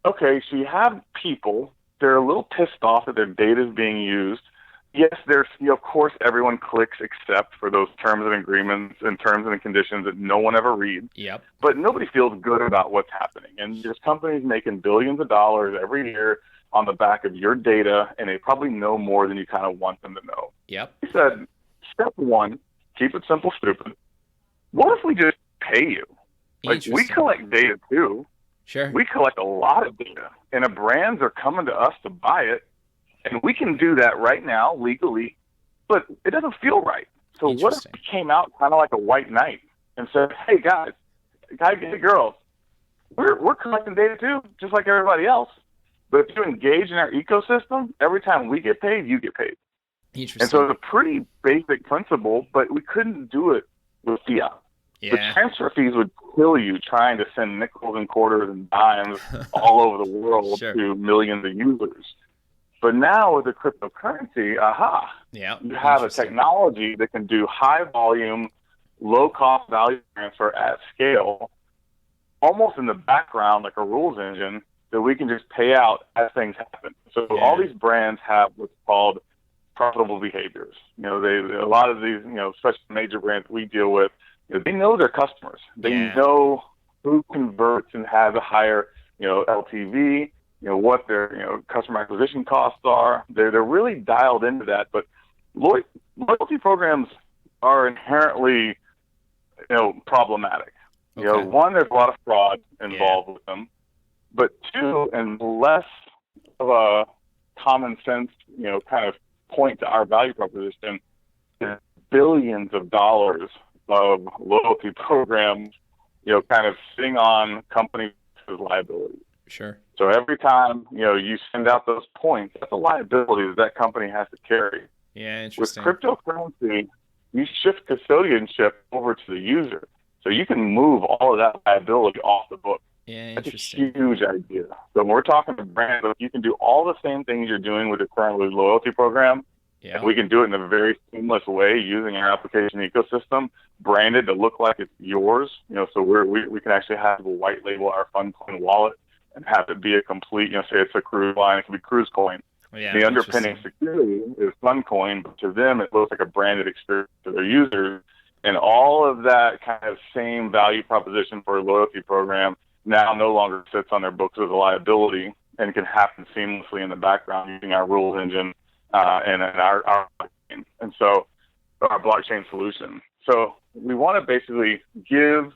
Okay, so you have people, they're a little pissed off that their data is being used. Yes, there's, of course, everyone clicks accept for those terms and agreements and terms and conditions that no one ever reads. Yep. But nobody feels good about what's happening. And there's companies making billions of dollars every year on the back of your data, and they probably know more than you kind of want them to know. Yep. We said, step one, keep it simple, stupid. What if we just pay you? We collect data too. Sure. We collect a lot of data, and the brands are coming to us to buy it, and we can do that right now legally, but it doesn't feel right. So what if we came out kind of like a white knight and said, hey, guys, and girls, we're collecting data too, just like everybody else, but if you engage in our ecosystem, every time we get paid, you get paid. Interesting. And so it's a pretty basic principle, but we couldn't do it with fiat. The transfer fees would kill you trying to send nickels and quarters and dimes all over the world to millions of users. But now with the cryptocurrency, you have a technology that can do high volume, low cost value transfer at scale, almost in the background like a rules engine that we can just pay out as things happen. So all these brands have what's called profitable behaviors. A lot of these, especially major brands we deal with, they know their customers. They know who converts and has a higher, LTV, what their, customer acquisition costs are. They're really dialed into that. But loyalty programs are inherently, problematic. Okay. One, there's a lot of fraud involved with them, but two, and less of a common sense, kind of point to our value proposition, is billions of dollars of loyalty programs, kind of sitting on companies' liability. Sure. So every time, you send out those points, that's a liability that company has to carry. Yeah, interesting. With cryptocurrency, you shift custodianship over to the user. So you can move all of that liability off the book. Yeah, That's interesting. a huge idea. So when we're talking to brands, you can do all the same things you're doing with the current loyalty program. Yeah. We can do it in a very seamless way using our application ecosystem, branded to look like it's yours. So we can actually have a white label our PhunCoin wallet and have it be a complete, say it's a cruise line, it could be CruiseCoin. Yeah, the underpinning security is PhunCoin, but to them it looks like a branded experience to their users. And all of that kind of same value proposition for a loyalty program now no longer sits on their books as a liability and can happen seamlessly in the background using our rules engine and our blockchain. And so our blockchain solution. So we want to basically give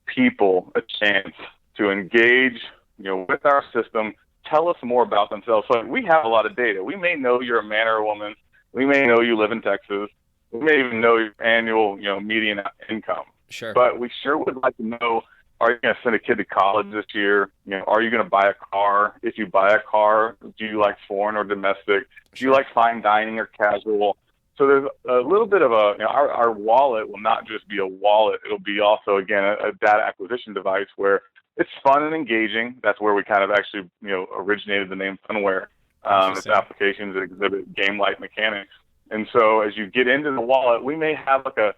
people a chance to engage, with our system, tell us more about themselves. So we have a lot of data. We may know you're a man or a woman. We may know you live in Texas. We may even know your annual, median income. Sure. But we sure would like to know, are you going to send a kid to college this year? Are you going to buy a car? If you buy a car, do you like foreign or domestic? Do you like fine dining or casual? So there's a little bit of our wallet will not just be a wallet. It'll be also, again, a data acquisition device where it's fun and engaging. That's where we kind of actually, originated the name Phunware. It's applications that exhibit game-like mechanics. And so as you get into the wallet, we may have like a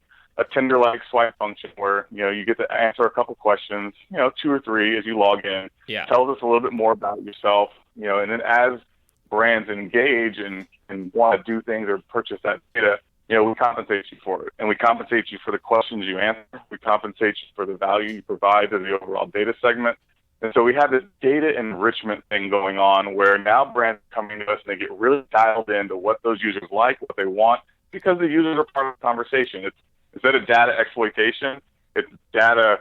Tinder-like swipe function where, you get to answer a couple questions, 2 or 3 as you log in. Yeah. Tells us a little bit more about yourself, and then as brands engage and want to do things or purchase that data, we compensate you for it. And we compensate you for the questions you answer. We compensate you for the value you provide to the overall data segment. And so we have this data enrichment thing going on where now brands are coming to us and they get really dialed into what those users like, what they want, because the users are part of the conversation. It's instead of data exploitation, it's data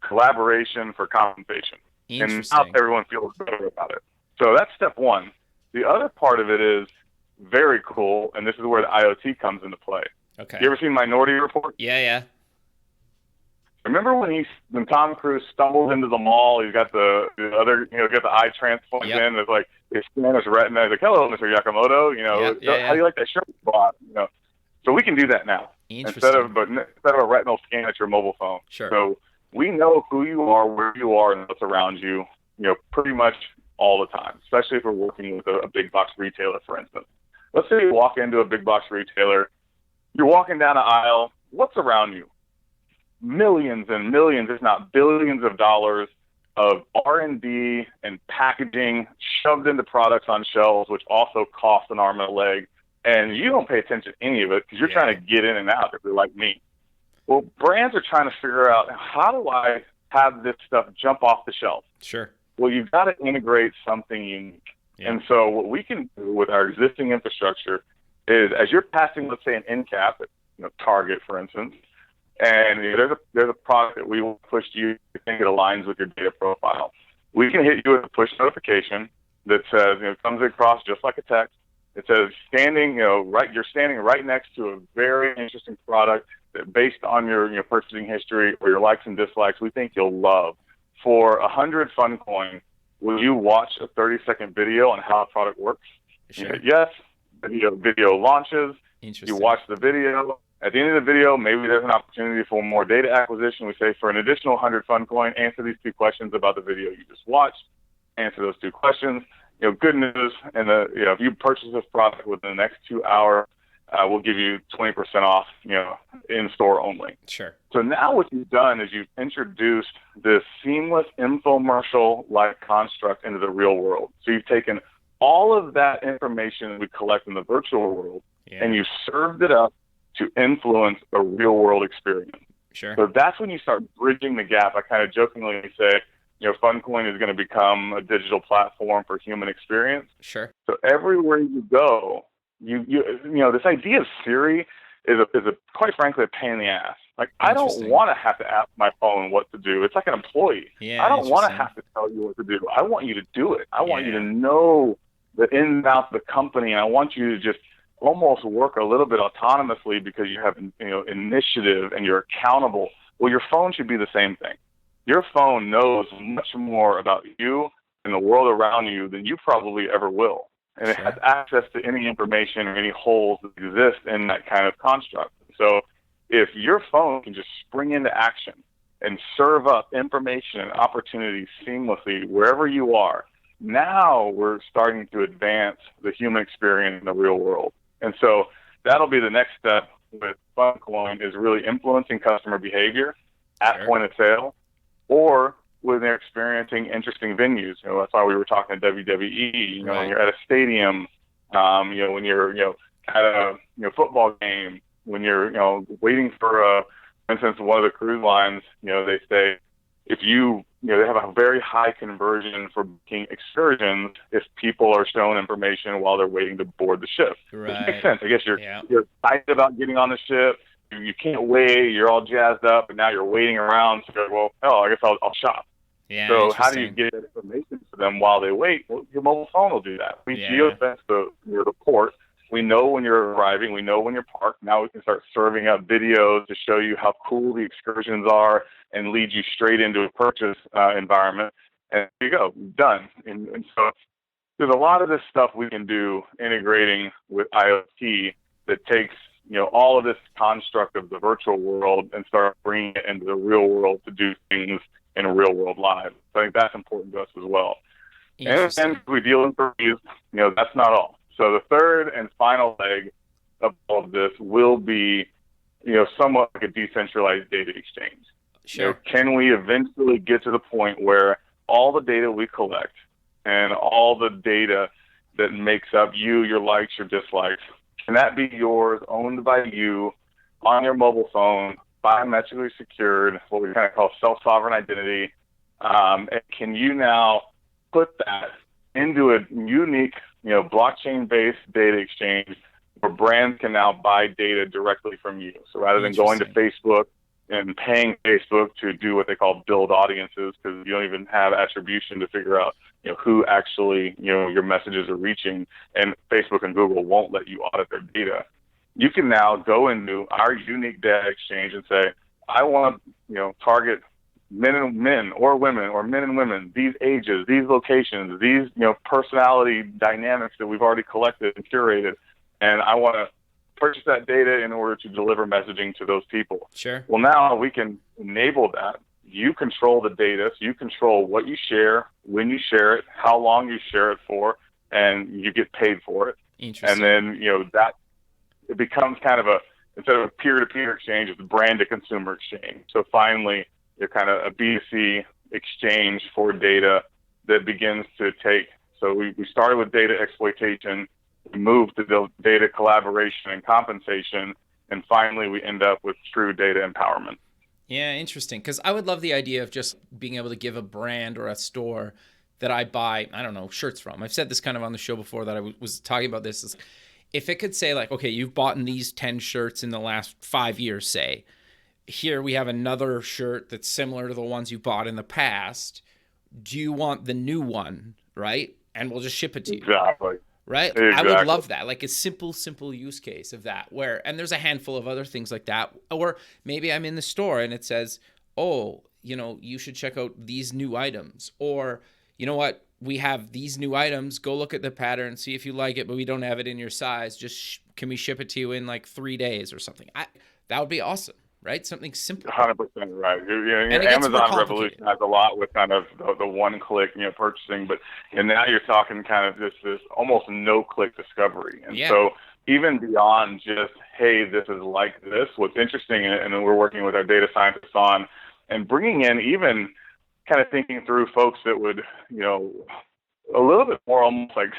collaboration for compensation. And now everyone feels better about it. So that's step one. The other part of it is very cool, and this is where the IoT comes into play. Okay. You ever seen Minority Report? Yeah. Remember when Tom Cruise stumbles into the mall? He's got the other, got the eye transplant in. It's like they scan his retina. He's like, "Hello, Mr. Yakamoto. How do you like that shirt you bought?" So we can do that now instead of a retinal scan at your mobile phone. Sure. So we know who you are, where you are, and what's around you. Pretty much all the time. Especially if we're working with a big box retailer, for instance. Let's say you walk into a big box retailer. You're walking down an aisle. What's around you? Millions and millions, if not billions of dollars of R&D and packaging shoved into products on shelves, which also cost an arm and a leg. And you don't pay attention to any of it because you're trying to get in and out if you're like me. Well, brands are trying to figure out, how do I have this stuff jump off the shelf? Sure. Well, you've got to integrate something unique. Yeah. And so what we can do with our existing infrastructure is, as you're passing, let's say, an end cap at Target, for instance, and there's a product that we will push to you to think it aligns with your data profile. We can hit you with a push notification that says, comes across just like a text. It says you're standing right next to a very interesting product that, based on your purchasing history or your likes and dislikes, we think you'll love. For 100 PhunCoin, will you watch a 30-second video on how a product works? Sure. You hit yes. Video launches. You watch the video. At the end of the video, maybe there's an opportunity for more data acquisition. We say, for an additional 100 PhunCoin, answer these 2 questions about the video you just watched. Answer those 2 questions. Good news. And if you purchase this product within the next 2 hours, we'll give you 20% off, in store only. Sure. So now what you've done is you've introduced this seamless infomercial-like construct into the real world. So you've taken all of that information we collect in the virtual world, and you've served it up to influence a real-world experience. Sure. So that's when you start bridging the gap. I kind of jokingly say, PhunCoin is going to become a digital platform for human experience. Sure. So everywhere you go, this idea of Siri is a quite frankly a pain in the ass. Like, I don't want to have to ask my phone what to do. It's like an employee. Yeah, I don't want to have to tell you what to do. I want you to do it. I want you to know the ins and outs of the company, and I want you to just almost work a little bit autonomously because you have, initiative and you're accountable. Well, your phone should be the same thing. Your phone knows much more about you and the world around you than you probably ever will. And it has access to any information or any holes that exist in that kind of construct. So if your phone can just spring into action and serve up information and opportunities seamlessly wherever you are, now we're starting to advance the human experience in the real world. And so that'll be the next step with PhunCoin, is really influencing customer behavior at point of sale, or when they're experiencing interesting venues. That's why we were talking to WWE, when you're at a stadium, when you're, at a football game, when you're, waiting for instance, one of the cruise lines, they say if they have a very high conversion for booking excursions if people are shown information while they're waiting to board the ship. Which makes sense. I guess you're excited about getting on the ship. You can't wait. You're all jazzed up, and now you're waiting around. So, I guess I'll shop. Yeah, so how do you get that information to them while they wait? Well, your mobile phone will do that. We geofence the port. We know when you're arriving. We know when you're parked. Now we can start serving up videos to show you how cool the excursions are and lead you straight into a purchase environment. And there you go, done. And so there's a lot of this stuff we can do integrating with IoT that takes all of this construct of the virtual world and start bringing it into the real world to do things in a real world live. So I think that's important to us as well. And we deal in fees, that's not all. So the third and final leg of all of this will be, somewhat like a decentralized data exchange. Sure. Can we eventually get to the point where all the data we collect and all the data that makes up you, your likes, your dislikes, can that be yours, owned by you, on your mobile phone, biometrically secured, what we kind of call self-sovereign identity? And can you now put that into a unique, blockchain-based data exchange where brands can now buy data directly from you? So rather than going to Facebook and paying Facebook to do what they call build audiences, because you don't even have attribution to figure out, who actually, your messages are reaching, and Facebook and Google won't let you audit their data. You can now go into our unique data exchange and say, I want to, target men or women, or men and women, these ages, these locations, these, personality dynamics that we've already collected and curated. And I want to purchase that data in order to deliver messaging to those people. Sure. Well, now we can enable that. You control the data, so you control what you share, when you share it, how long you share it for, and you get paid for it. Interesting. And then, that it becomes kind of instead of a peer-to-peer exchange, it's a brand-to-consumer exchange. So finally, you're kind of a B2C exchange for data that begins to take. So we started with data exploitation, we moved to data collaboration and compensation, and finally we end up with true data empowerment. Yeah, interesting. Because I would love the idea of just being able to give a brand or a store that I buy, I don't know, shirts from. I've said this kind of on the show before that I was talking about this. Is if it could say like, okay, you've bought these 10 shirts in the last 5 years, say, here we have another shirt that's similar to the ones you bought in the past. Do you want the new one, right? And we'll just ship it to you. Exactly. Right? Exactly. I would love that. Like a simple use case of that and there's a handful of other things like that. Or maybe I'm in the store and it says, oh, you should check out these new items. Or, you know what? We have these new items. Go look at the pattern, see if you like it, but we don't have it in your size. Just can we ship it to you in like 3 days or something? That would be awesome. Right? Something simple. 100% right. Amazon Revolution has a lot with kind of the one-click, purchasing, but now you're talking kind of this almost no-click discovery. And so even beyond just, hey, this is like this, what's interesting, and we're working with our data scientists on, and bringing in even kind of thinking through folks that would, a little bit more almost like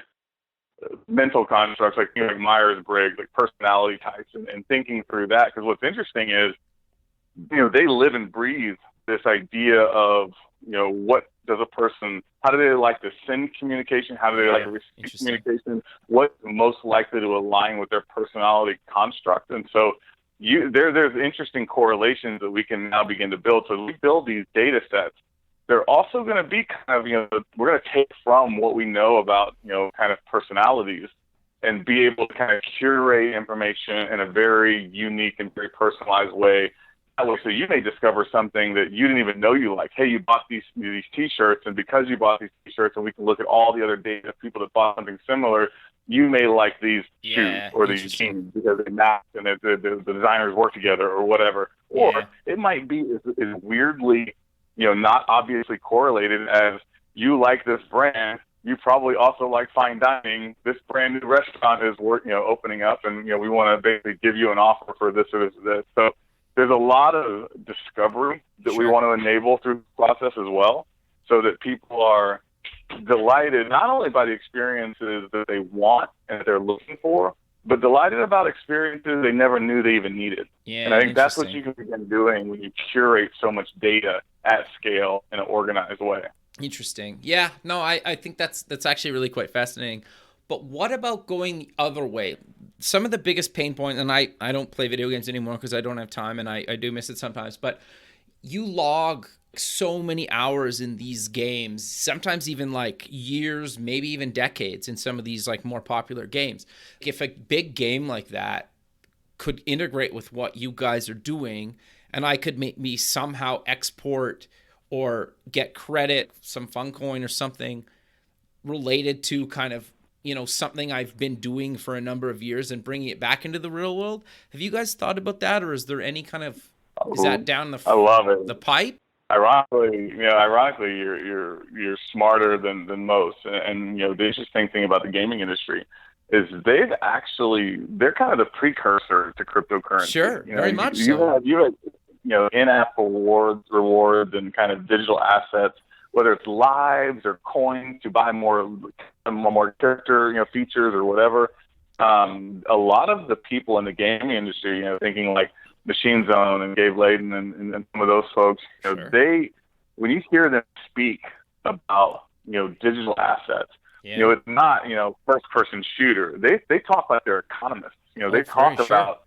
mental constructs, like Myers-Briggs, like personality types, and thinking through that. Because what's interesting is, they live and breathe this idea of, what does a person, how do they like to send communication? How do they like to receive communication? What's most likely to align with their personality construct? And so there's interesting correlations that we can now begin to build. So we build these data sets. They're also going to be kind of, we're going to take from what we know about, kind of personalities and be able to kind of curate information in a very unique and very personalized way. So you may discover something that you didn't even know you like. Hey, you bought these T-shirts, and because you bought these T-shirts, and we can look at all the other data of people that bought something similar, you may like these shoes or these jeans because they match and the designers work together or whatever. Or it might be as weirdly, not obviously correlated as you like this brand. You probably also like fine dining. This brand new restaurant is opening up, and we want to basically give you an offer for this or this. So there's a lot of discovery that we want to enable through the process as well, so that people are delighted not only by the experiences that they want and that they're looking for, but delighted about experiences they never knew they even needed. And I think that's what you can begin doing when you curate so much data at scale in an organized way. Interesting. Yeah, no, I think that's actually really quite fascinating. But what about going the other way? Some of the biggest pain points, and I don't play video games anymore because I don't have time, and I do miss it sometimes, but you log so many hours in these games, sometimes even like years, maybe even decades in some of these like more popular games. If a big game like that could integrate with what you guys are doing, and I could make me somehow export or get credit, some PhunCoin or something related to kind of, something I've been doing for a number of years and bringing it back into the real world. Have you guys thought about that, or is there any kind of, is that down the, I love it. the pipe? Ironically, you're smarter than most. And the interesting thing about the gaming industry is they're kind of the precursor to cryptocurrency. Sure, very much so. You had in-app rewards and kind of digital assets, whether it's lives or coins to buy more character, features or whatever. A lot of the people in the gaming industry, thinking like Machine Zone and Gabe Layden and some of those folks, when you hear them speak about, digital assets, it's not, first-person shooter. They talk like they're economists. They talk about,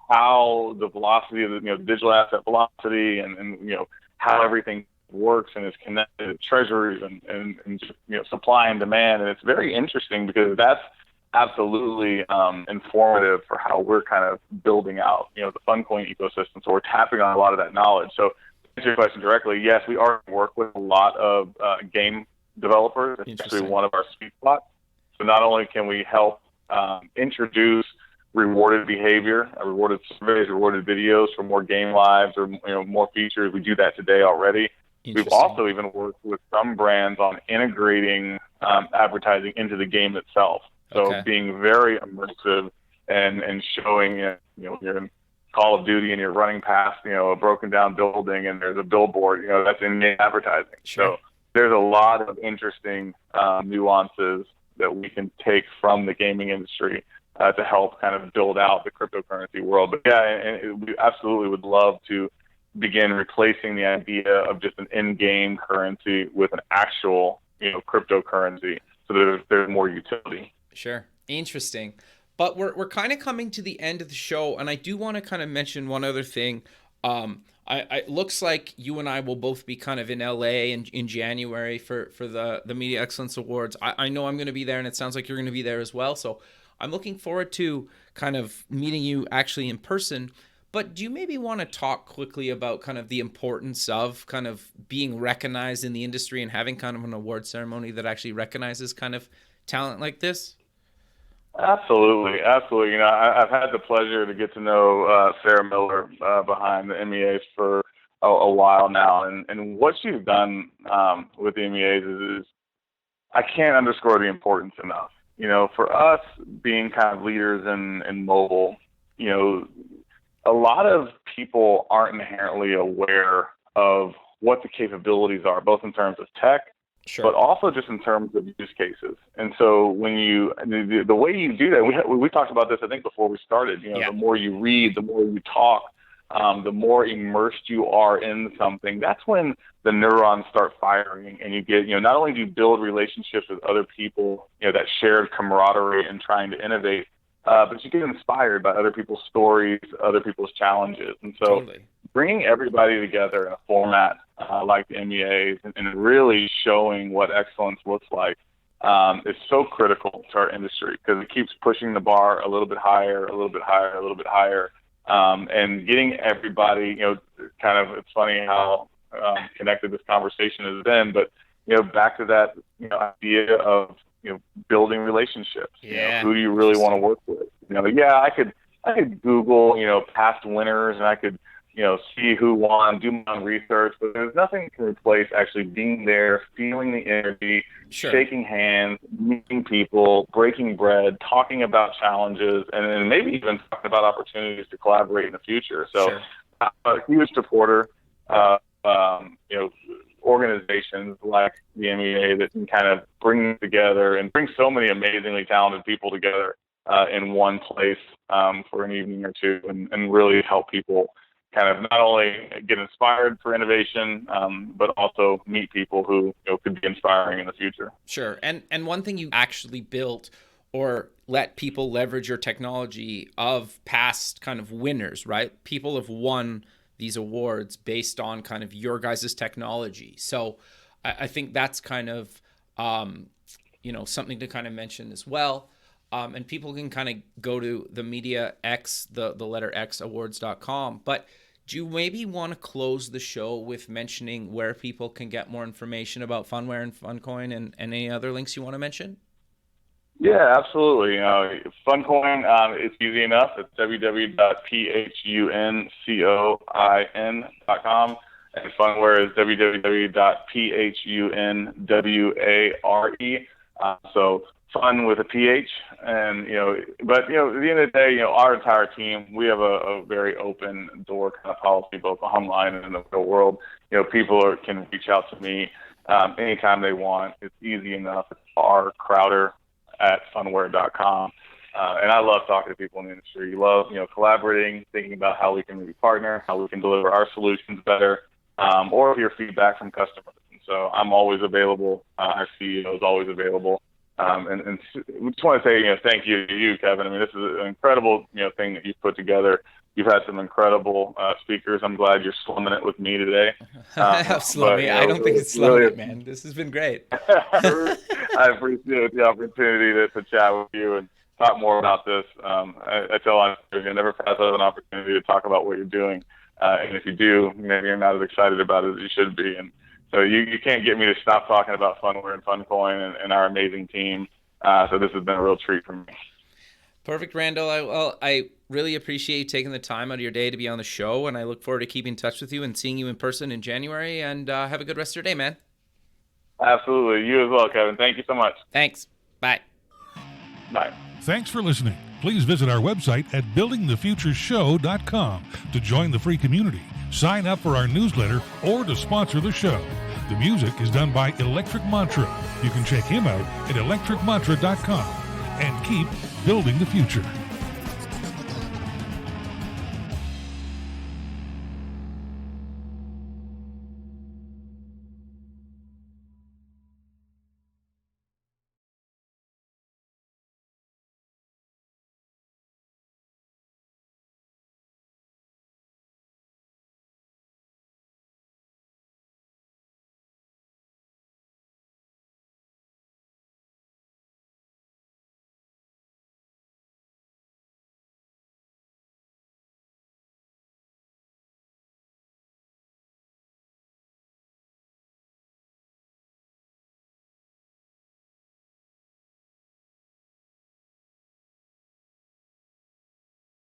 how the velocity of the, digital asset velocity and how everything works and is connected to treasuries and just, supply and demand. And it's very interesting because that's absolutely informative for how we're kind of building out, the PhunCoin ecosystem. So we're tapping on a lot of that knowledge. So to answer your question directly, yes, we already work with a lot of game developers. It's actually one of our sweet spots. So not only can we help introduce rewarded behavior, rewarded surveys, rewarded videos for more game lives or more features. We do that today already. We've also even worked with some brands on integrating advertising into the game itself. So being very immersive and showing, you're in Call of Duty and you're running past, a broken down building and there's a billboard, that's in-game advertising. Sure. So there's a lot of interesting nuances that we can take from the gaming industry to help kind of build out the cryptocurrency world. But yeah, and we absolutely would love to begin replacing the idea of just an in-game currency with an actual, cryptocurrency, so that there's more utility. Sure. Interesting. But we're kind of coming to the end of the show, and I do want to kind of mention one other thing. It looks like you and I will both be kind of in LA in January for the Media Excellence Awards. I know I'm going to be there, and it sounds like you're going to be there as well. So I'm looking forward to kind of meeting you actually in person. But do you maybe want to talk quickly about kind of the importance of kind of being recognized in the industry and having kind of an award ceremony that actually recognizes kind of talent like this? Absolutely. I've had the pleasure to get to know Sarah Miller behind the MEAs for a while now, and what she's done with the MEAs is I can't underscore the importance enough. For us being kind of leaders in mobile, a lot of people aren't inherently aware of what the capabilities are, both in terms of tech, but also just in terms of use cases. And so when the way you do that, we talked about this, I think, before we started, the more you read, the more you talk, the more immersed you are in something, that's when the neurons start firing and you get, not only do you build relationships with other people, that shared camaraderie and trying to innovate, but you get inspired by other people's stories, other people's challenges. And so Totally. bringing everybody together in a format like the MEAs and really showing what excellence looks like is so critical to our industry, because it keeps pushing the bar a little bit higher, a little bit higher, a little bit higher, and getting everybody, kind of, it's funny how connected this conversation has been, but, back to that, idea of, building relationships. Yeah. Who do you really want to work with? I could Google, past winners, and I could, see who won, do my own research, but there's nothing to replace actually being there, feeling the energy, Sure. shaking hands, meeting people, breaking bread, talking about challenges, and then maybe even talking about opportunities to collaborate in the future. So Sure. I'm a huge supporter of, organizations like the MEA that can kind of bring together and bring so many amazingly talented people together in one place for an evening or two, and really help people kind of not only get inspired for innovation, but also meet people who could be inspiring in the future. Sure. And one thing you actually built or let people leverage your technology of past kind of winners, right? People have won these awards based on kind of your guys' technology. So I think that's kind of, something to kind of mention as well. And people can kind of go to the media X, the letter X awards.com. But do you maybe want to close the show with mentioning where people can get more information about Phunware and PhunCoin and any other links you want to mention? Yeah, absolutely. PhunCoin, it's easy enough. It's www.phuncoin.com, and Phunware is www.phunware. So fun with a PH, and but at the end of the day, our entire team, we have a very open door kind of policy, both online and in the real world. People can reach out to me anytime they want. It's easy enough. It's rcrowder@phunware.com. And I love talking to people in the industry. Love, collaborating, thinking about how we can maybe partner, how we can deliver our solutions better, or hear feedback from customers. And so I'm always available. Our CEO is always available. And we just want to say, thank you to you, Kevin. I mean, this is an incredible, thing that you've put together. You've had some incrable speakers. I'm glad you're slumming it with me today. Slumming. I don't think it's slumming it, man. This has been great. I appreciate the opportunity to chat with you and talk more about this. I tell entrepreneurs, you never pass up an opportunity to talk about what you're doing. And if you do, maybe you're not as excited about it as you should be. And so you can't get me to stop talking about Phunware and PhunCoin and our amazing team. So this has been a real treat for me. Perfect, Randall. I really appreciate you taking the time out of your day to be on the show, and I look forward to keeping in touch with you and seeing you in person in January. And have a good rest of your day, man. Absolutely. You as well, Kevin. Thank you so much. Thanks. Bye. Bye. Thanks for listening. Please visit our website at buildingthefutureshow.com to join the free community, sign up for our newsletter, or to sponsor the show. The music is done by Electric Mantra. You can check him out at electricmantra.com and keep building the future.